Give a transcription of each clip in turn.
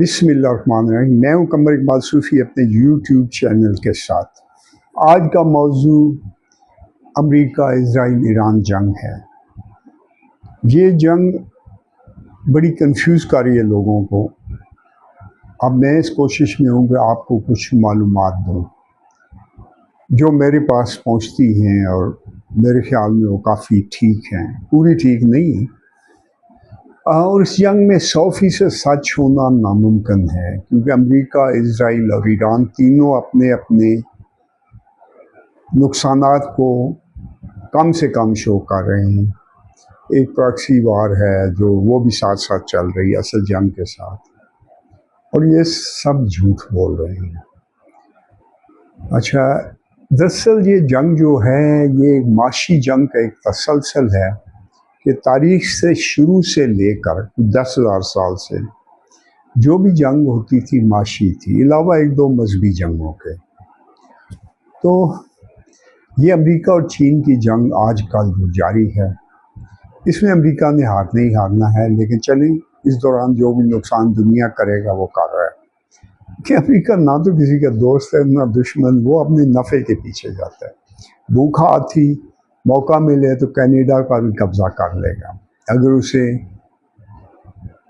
بسم اللہ الرحمن الرحیم۔ میں ہوں قمر اقبال صوفی اپنے یوٹیوب چینل کے ساتھ۔ آج کا موضوع امریکہ اسرائیل ایران جنگ ہے۔ یہ جنگ بڑی کنفیوز کر رہی ہے لوگوں کو۔ اب میں اس کوشش میں ہوں کہ آپ کو کچھ معلومات دوں جو میرے پاس پہنچتی ہیں، اور میرے خیال میں وہ کافی ٹھیک ہیں، پوری ٹھیک نہیں، اور اس جنگ میں 100% سچ ہونا ناممکن ہے، کیونکہ امریکہ، اسرائیل اور ایران تینوں اپنے اپنے نقصانات کو کم سے کم شو کر رہے ہیں۔ ایک پراکسی وار ہے جو وہ بھی ساتھ ساتھ چل رہی ہے اصل جنگ کے ساتھ، اور یہ سب جھوٹ بول رہے ہیں۔ اچھا، دراصل یہ جنگ جو ہے یہ ایک معاشی جنگ کا ایک تسلسل ہے کہ تاریخ سے شروع سے لے کر 10,000 سال سے جو بھی جنگ ہوتی تھی معاشی تھی، علاوہ ایک دو مذہبی جنگوں کے۔ تو یہ امریکہ اور چین کی جنگ آج کل جو جاری ہے، اس میں امریکہ نے ہارنا ہے، لیکن چلیں اس دوران جو بھی نقصان دنیا کرے گا وہ کر رہا ہے، کہ امریکہ نہ تو کسی کا دوست ہے نہ دشمن، وہ اپنے نفع کے پیچھے جاتا ہے۔ بھوکا ہاتھی موقع ملے تو کینیڈا کا بھی قبضہ کر لے گا، اگر اسے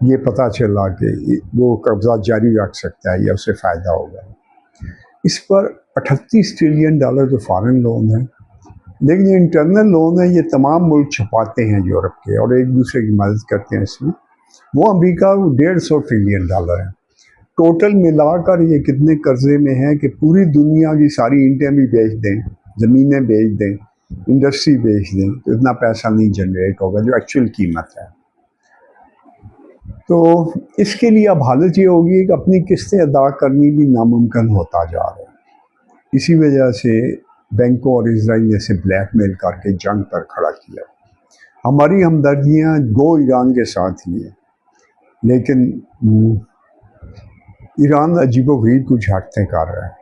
یہ پتہ چلا کہ وہ قبضہ جاری رکھ سکتا ہے یا اسے فائدہ ہوگا۔ اس پر 38 ٹریلین ڈالر جو فارن لون ہے، لیکن یہ انٹرنل لون ہے، یہ تمام ملک چھپاتے ہیں یورپ کے، اور ایک دوسرے کی مدد کرتے ہیں۔ اس میں وہ امریکہ 150 ٹریلین ڈالر ہے۔ ٹوٹل ملا کر یہ کتنے قرضے میں ہے کہ پوری دنیا کی ساری اینٹیں بھی بیچ دیں، زمینیں بیچ دیں، انڈسٹری بیچ دیں تو اتنا پیسہ نہیں جنریٹ ہوگا جو ایکچوئل قیمت ہے۔ تو اس کے لیے اب حالت یہ ہوگی کہ اپنی قسطیں ادا کرنی بھی ناممکن ہوتا جا رہا ہے۔ اسی وجہ سے بینکوں اور اسرائیل نے اسے بلیک میل کر کے جنگ پر کھڑا کیا۔ ہماری ہمدردیاں گو ایران کے ساتھ ہی ہیں، لیکن ایران عجیب و غریب کچھ حرکتیں کر رہا ہے۔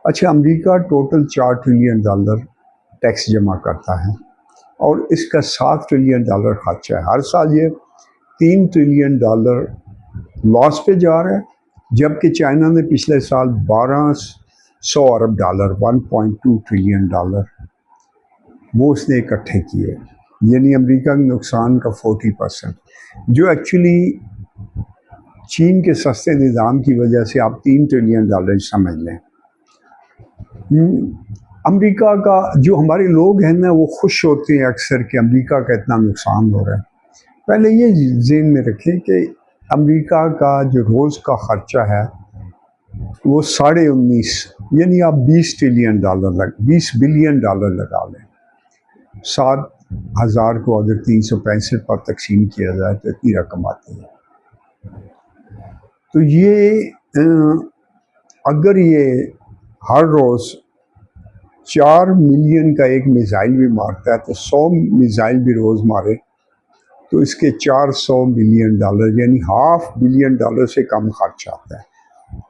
اچھا، امریکہ ٹوٹل 4 ٹریلین ڈالر ٹیکس جمع کرتا ہے، اور اس کا 7 ٹریلین ڈالر خرچہ ہے۔ ہر سال یہ 3 ٹریلین ڈالر لاس پہ جا رہا ہے، جبکہ چائنا نے پچھلے سال 1200 ارب ڈالر 1.2 ٹریلین ڈالر وہ اس نے اکٹھے کیے، یعنی امریکہ کے نقصان کا 40%، جو ایکچولی چین کے سستے نظام کی وجہ سے آپ 3 ٹریلین ڈالر سمجھ لیں۔ امریکہ کا جو ہمارے لوگ ہیں نا، وہ خوش ہوتے ہیں اکثر کہ امریکہ کا اتنا نقصان ہو رہا ہے۔ پہلے یہ ذہن میں رکھیں کہ امریکہ کا جو روز کا خرچہ ہے وہ 19.5، یعنی آپ 20 بلین ڈالر لگا لیں۔ 7,000 کو اگر 365 پر تقسیم کیا جائے تو اتنی رقم آتی ہے۔ تو یہ اگر یہ ہر روز 4 ملین کا ایک میزائل بھی مارتا ہے تو 100 میزائل بھی روز مارے تو اس کے 400 ملین ڈالر یعنی $500 ملین سے کم خرچ آتا ہے۔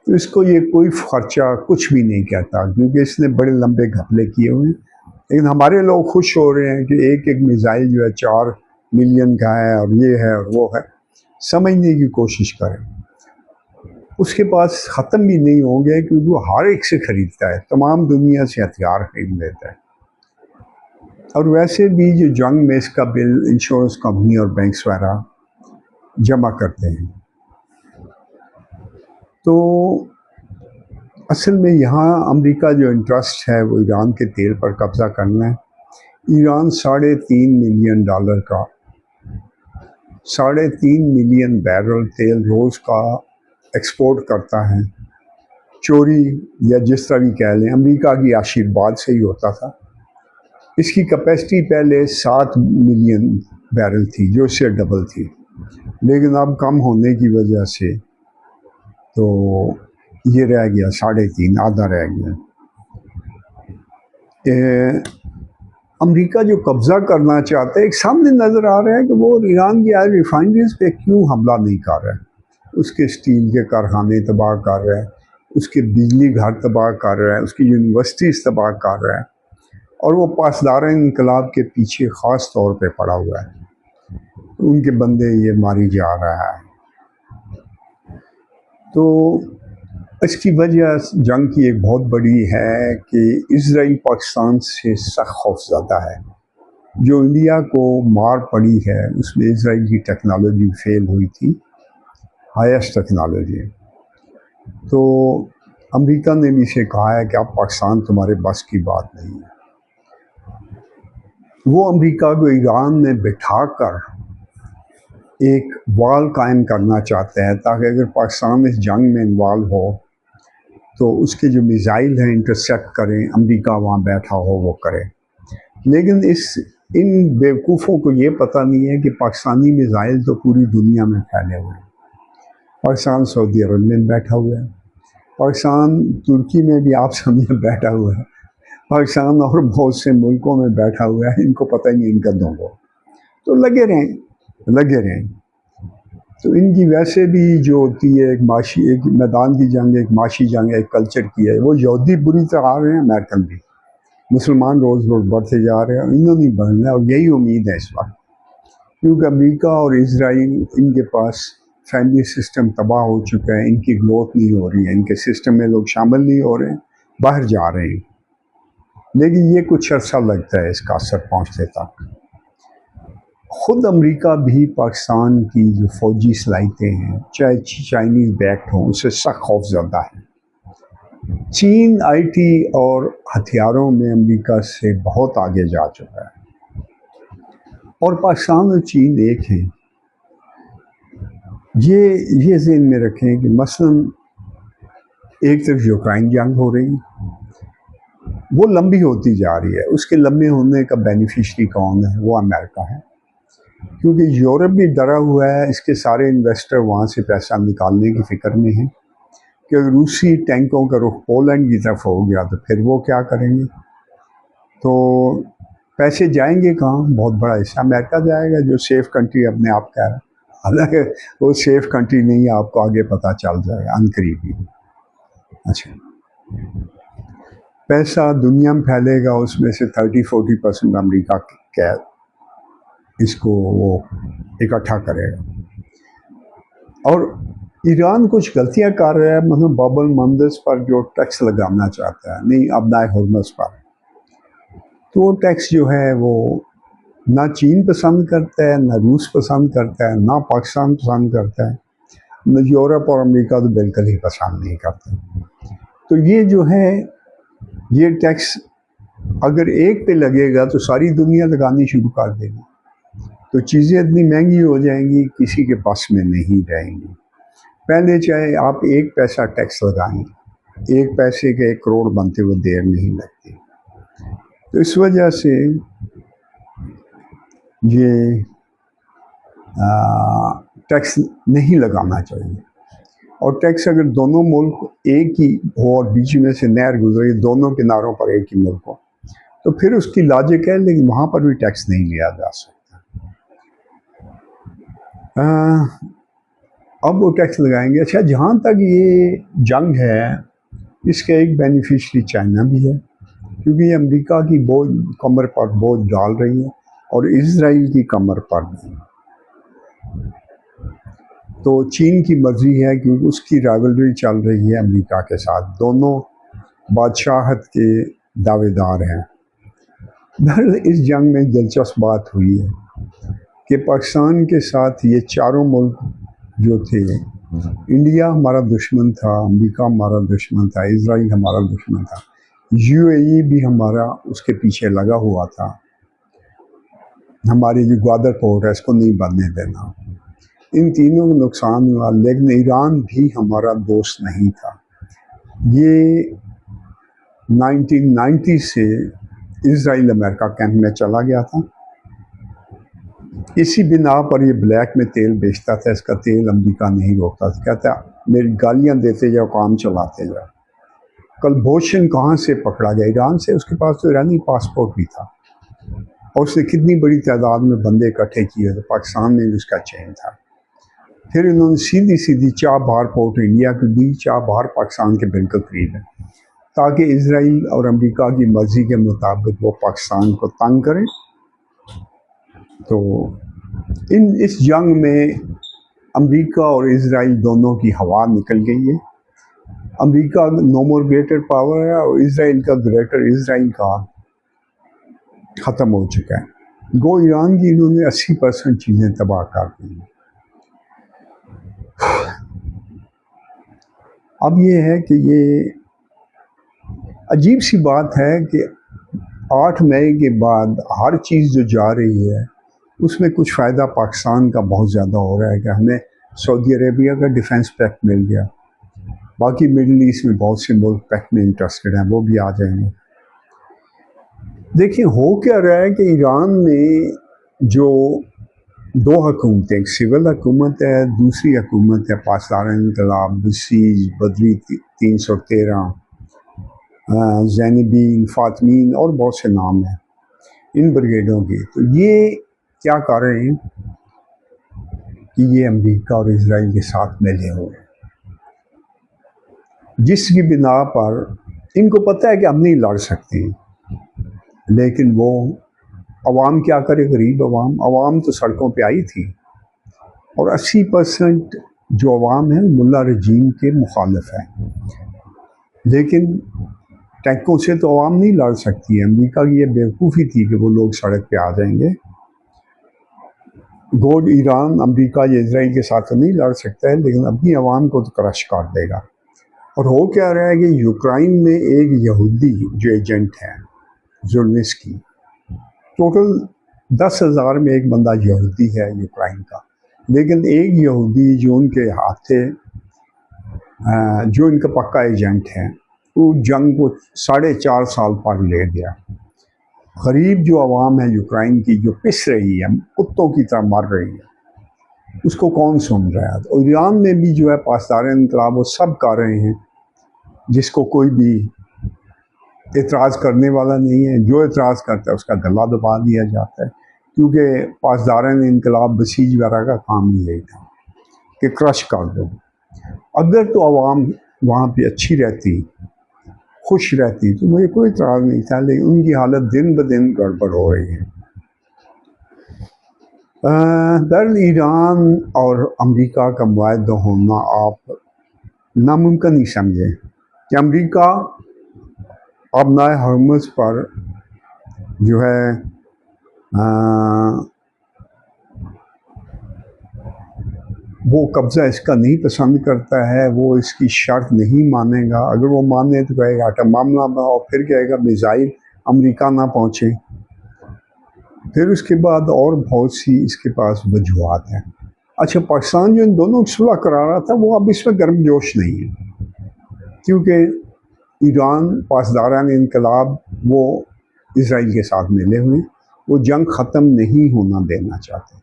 تو اس کو یہ کوئی خرچہ کچھ بھی نہیں کہتا، کیونکہ اس نے بڑے لمبے گھپلے کیے ہوئے ہیں۔ لیکن ہمارے لوگ خوش ہو رہے ہیں کہ ایک ایک میزائل جو ہے 4 ملین کا ہے، اور یہ ہے اور وہ ہے۔ سمجھنے کی کوشش کریں، اس کے پاس ختم بھی نہیں ہوں گے، کیونکہ وہ ہر ایک سے خریدتا ہے، تمام دنیا سے ہتھیار خرید لیتا ہے۔ اور ویسے بھی جو جنگ میں اس کا بل انشورنس کمپنی اور بینکس وغیرہ جمع کرتے ہیں۔ تو اصل میں یہاں امریکہ جو انٹرسٹ ہے وہ ایران کے تیل پر قبضہ کرنا ہے۔ ایران 3.5 ملین ڈالر کا 3.5 ملین بیرل تیل روز کا ایکسپورٹ کرتا ہے، چوری یا جس طرح بھی کہہ لیں، امریکہ کی آشیرواد سے ہی ہوتا تھا۔ اس کی کیپیسٹی پہلے 7 ملین بیرل تھی، جو اس سے ڈبل تھی، لیکن اب کم ہونے کی وجہ سے تو یہ رہ گیا 3.5، آدھا رہ گیا۔ امریکہ جو قبضہ کرنا چاہتا ہے، ایک سامنے نظر آ رہا ہے کہ وہ ایران کی آئل ریفائنریز پہ کیوں حملہ نہیں کر رہا ہے۔ اس کے اسٹیل کے کارخانے تباہ کر رہا ہے، اس کے بجلی گھر تباہ کر رہا ہے، اس کی یونیورسٹیز تباہ کر رہا ہے، اور وہ پاسداران انقلاب کے پیچھے خاص طور پہ پڑا ہوا ہے۔ ان کے بندے یہ ماری جا رہا ہے۔ تو اس کی وجہ جنگ کی ایک بہت بڑی ہے کہ اسرائیل پاکستان سے سخت خوف زدہ ہے. جو انڈیا کو مار پڑی ہے اس میں اسرائیل کی ٹیکنالوجی فیل ہوئی تھی، ہائیسٹ ٹیکنالوجی. تو امریکہ نے بھی اسے کہا ہے کہ اب پاکستان تمہارے بس کی بات نہیں ہے. وہ امریکہ کو ایران میں بٹھا کر ایک وال قائم کرنا چاہتے ہیں تاکہ اگر پاکستان اس جنگ میں انوالو ہو تو اس کے جو میزائل ہیں انٹرسیپٹ کریں، امریکہ وہاں بیٹھا ہو وہ کرے. لیکن ان بیوقوفوں کو یہ پتہ نہیں ہے کہ پاکستانی میزائل تو پوری دنیا میں پھیلے ہوئے ہیں. پاکستان سعودی عرب میں بیٹھا ہوا ہے، پاکستان ترکی میں بھی آپ سمجھے بیٹھا ہوا ہے، پاکستان اور بہت سے ملکوں میں بیٹھا ہوا ہے. ان کو پتہ ہی نہیں ان کا دوں کو، تو لگے رہیں. تو ان کی ویسے بھی جو ہوتی ہے ایک میدان کی جنگ، ایک معاشی جنگ، ایک کلچر کی ہے. وہ یہودی بری طرح آ رہے ہیں، امریکن بھی، مسلمان روز روز بڑھتے جا رہے ہیں، انہوں نے بڑھنا ہے. اور یہی امید ہے اس وقت، کیونکہ امریکہ اور اسرائیل ان کے پاس فیملی سسٹم تباہ ہو چکا ہے، ان کی گروتھ نہیں ہو رہی ہے، ان کے سسٹم میں لوگ شامل نہیں ہو رہے ہیں، باہر جا رہے ہیں. لیکن یہ کچھ عرصہ لگتا ہے اس کا اثر پہنچنے تک. خود امریکہ بھی پاکستان کی جو فوجی صلاحیتیں ہیں، چاہے چائنیز بیکڈ ہوں، اس سے سخت خوف زدہ ہے. چین آئی ٹی اور ہتھیاروں میں امریکہ سے بہت آگے جا چکا ہے، اور پاکستان اور چین ایک ہیں. یہ ذہن میں رکھیں کہ مثلا ایک طرف یوکرائن جنگ ہو رہی، وہ لمبی ہوتی جا رہی ہے. اس کے لمبے ہونے کا بینیفیشری کون ہے؟ وہ امریکہ ہے، کیونکہ یورپ بھی ڈرا ہوا ہے. اس کے سارے انویسٹر وہاں سے پیسہ نکالنے کی فکر میں ہیں کہ اگر روسی ٹینکوں کا رخ پولینڈ کی طرف ہو گیا تو پھر وہ کیا کریں گے. تو پیسے جائیں گے کہاں؟ بہت بڑا حصہ امریکہ جائے گا، جو سیف کنٹری اپنے آپ کہہ رہا ہے. حالانکہ وہ سیف کنٹری نہیں ہے، آپ کو آگے پتہ چل جائے گا عنقریب. اچھا، پیسہ دنیا میں پھیلے گا، اس میں سے 30-40% امریکہ کا اس کو وہ اکٹھا کرے گا. اور ایران کچھ غلطیاں کر رہا ہے، مثلا باب المندب پر جو ٹیکس لگانا چاہتا ہے، نہیں ابنائے ہرمز پر. تو وہ ٹیکس جو ہے وہ نہ چین پسند کرتا ہے، نہ روس پسند کرتا ہے، نہ پاکستان پسند کرتا ہے، نہ یورپ اور امریکہ تو بالکل ہی پسند نہیں کرتا. تو یہ جو ہے یہ ٹیکس اگر ایک پہ لگے گا تو ساری دنیا لگانی شروع کر دے گی، تو چیزیں اتنی مہنگی ہو جائیں گی کسی کے پاس میں نہیں رہیں گی. پہلے چاہے آپ 1 پیسہ ٹیکس لگائیں، 1 پیسے کے 1 کروڑ بنتے ہوئے دیر نہیں لگتی. تو اس وجہ سے یہ ٹیکس نہیں لگانا چاہیے. اور ٹیکس اگر دونوں ملک ایک ہی ہو اور بیچ میں سے نہر گزرے، دونوں کناروں پر ایک ہی ملک ہو، تو پھر اس کی لاجک ہے، لیکن وہاں پر بھی ٹیکس نہیں لیا جا سکتا. اب وہ ٹیکس لگائیں گے. اچھا، جہاں تک یہ جنگ ہے اس کا ایک بینیفیشری چائنا بھی ہے، کیونکہ یہ امریکہ کی کمر پر بوجھ ڈال رہی ہے اور اسرائیل کی کمر پر نہیں. تو چین کی مرضی ہے کیونکہ اس کی رائیولری چل رہی ہے امریکہ کے ساتھ، دونوں بادشاہت کے دعوے دار ہیں. اس جنگ میں دلچسپ بات ہوئی ہے کہ پاکستان کے ساتھ یہ چاروں ملک جو تھے، انڈیا ہمارا دشمن تھا، امریکہ ہمارا دشمن تھا، اسرائیل ہمارا دشمن تھا، یو اے ای بھی ہمارا اس کے پیچھے لگا ہوا تھا، ہماری جو گوادر پورٹ ہے اس کو نہیں بننے دینا. ان تینوں کو نقصان ہوا، لیکن ایران بھی ہمارا دوست نہیں تھا. یہ 1990 سے اسرائیل امریکہ کیمپ میں چلا گیا تھا. اسی بنا پر یہ بلیک میں تیل بیچتا تھا، اس کا تیل امریکہ نہیں روکتا تھا. کہتا میری گالیاں دیتے جاؤ، کام چلاتے جاؤ. کلبھوشن کہاں سے پکڑا گیا؟ ایران سے. اس کے پاس تو ایرانی پاسپورٹ بھی تھا، اور اس نے کتنی بڑی تعداد میں بندے اکٹھے کیے تھے. پاکستان میں بھی اس کا چین تھا. پھر انہوں نے سیدھی چابہار پورٹ انڈیا کی دی. چابہار پاکستان کے بالکل قریب ہے، تاکہ اسرائیل اور امریکہ کی مرضی کے مطابق وہ پاکستان کو تنگ کریں. تو اس جنگ میں امریکہ اور اسرائیل دونوں کی ہوا نکل گئی ہے. امریکہ نو مور گریٹر پاور ہے اور اسرائیل کا گریٹر اسرائیل کا ختم ہو چکا ہے. گو ایران کی انہوں نے 80% چیزیں تباہ کر دی. اب یہ ہے کہ یہ عجیب سی بات ہے کہ 8 مئی کے بعد ہر چیز جو جا رہی ہے اس میں کچھ فائدہ پاکستان کا بہت زیادہ ہو رہا ہے کہ ہمیں سعودی عربیہ کا ڈیفنس پیکٹ مل گیا. باقی مڈل ایسٹ میں بہت سے ملک پیکٹ میں انٹرسٹڈ ہیں، وہ بھی آ جائیں گے. دیکھیں ہو کیا رہا ہے کہ ایران میں جو 2 حکومتیں، ایک سول حکومت ہے، دوسری حکومت ہے پاسدار انقلاب، بسیج، بدری 313، زینبین، فاطمین اور بہت سے نام ہیں ان بریگیڈوں کے. تو یہ کیا کر رہے ہیں کہ یہ امریکہ اور اسرائیل کے ساتھ ملے ہوئے ہیں، جس کی بنا پر ان کو پتہ ہے کہ ہم نہیں لڑ سکتے، لیکن وہ عوام کیا کرے، غریب عوام تو سڑکوں پہ آئی تھی، اور 80% جو عوام ہے ملا رجیم کے مخالف ہے. لیکن ٹینکوں سے تو عوام نہیں لڑ سکتی ہے. امریکہ کی یہ بیوقوفی تھی کہ وہ لوگ سڑک پہ آ جائیں گے. گوڈ ایران امریکہ یا اسرائیل کے ساتھ تو نہیں لڑ سکتا ہے، لیکن اپنی عوام کو تو کرش کر دے گا. اور ہو کیا رہا ہے کہ یوکرائن میں ایک یہودی جو ایجنٹ ہے زولنسکی، ٹوٹل 10,000 میں ایک بندہ یہودی ہے یوکرائن کا، لیکن ایک یہودی جو ان کے ہاتھ تھے، جو ان کا پکا ایجنٹ ہے، وہ جنگ کو 4.5 سال پر لے گیا. غریب جو عوام ہے یوکرائن کی جو پس رہی ہے، کتوں کی طرح مر رہی ہے، اس کو کون سن رہا ہے؟ اور ایران میں بھی جو ہے پاسدار انقلاب وہ سب کر رہے ہیں، جس کو کوئی بھی اعتراض کرنے والا نہیں ہے. جو اعتراض کرتا ہے اس کا گلا دبا دیا جاتا ہے، کیونکہ پاسداران انقلاب بسیج وغیرہ کا کام ہی یہی تھا کہ کرش کر دو. اگر تو عوام وہاں پہ اچھی رہتی، خوش رہتی، تو مجھے کوئی اعتراض نہیں تھا، لیکن ان کی حالت دن بدن گڑبڑ ہو رہی ہے. درل ایران اور امریکہ کا معاہدہ ہونا آپ ناممکن ہی سمجھیں کہ امریکہ ابنائے ہرمز پر جو ہے وہ قبضہ اس کا نہیں پسند کرتا ہے، وہ اس کی شرط نہیں مانے گا. اگر وہ مانے تو کہے گا کہ معاملہ نہ ہو، پھر کہے گا میزائل امریکہ نہ پہنچے. پھر اس کے بعد اور بہت سی اس کے پاس وجوہات ہیں. اچھا، پاکستان جو ان دونوں کی صلح کرا رہا تھا وہ اب اس میں گرم جوش نہیں ہے، کیونکہ ایران پاسداران انقلاب وہ اسرائیل کے ساتھ ملے ہوئے، وہ جنگ ختم نہیں ہونا دینا چاہتے.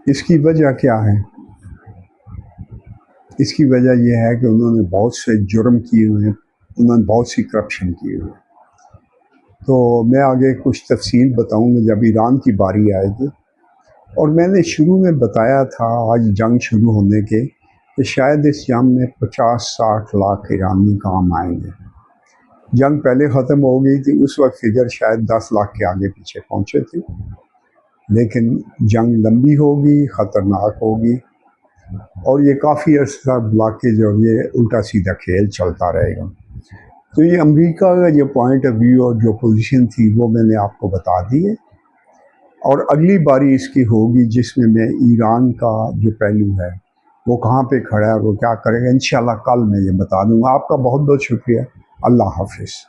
اس کی وجہ کیا ہے؟ اس کی وجہ یہ ہے کہ انہوں نے بہت سے جرم کیے ہوئے ہیں، انہوں نے بہت سی کرپشن کی ہوئی. تو میں آگے کچھ تفصیل بتاؤں گا جب ایران کی باری آئے گی. اور میں نے شروع میں بتایا تھا آج جنگ شروع ہونے کے کہ شاید اس جنگ میں 50-60 لاکھ ایرانی کام آئیں گے. جنگ پہلے ختم ہو گئی تھی، اس وقت فگر شاید 10 لاکھ کے آگے پیچھے پہنچے تھے، لیکن جنگ لمبی ہوگی، خطرناک ہوگی، اور یہ کافی عرصہ بلاکیج جو یہ الٹا سیدھا کھیل چلتا رہے گا. تو یہ امریکہ کا جو پوائنٹ آف ویو اور جو پوزیشن تھی وہ میں نے آپ کو بتا دی ہے. اور اگلی باری اس کی ہوگی جس میں ایران کا جو پہلو ہے وہ کہاں پہ کھڑا ہے اور وہ کیا کرے گا، انشاءاللہ کل میں یہ بتا دوں گا. آپ کا بہت بہت شکریہ. اللہ حافظ.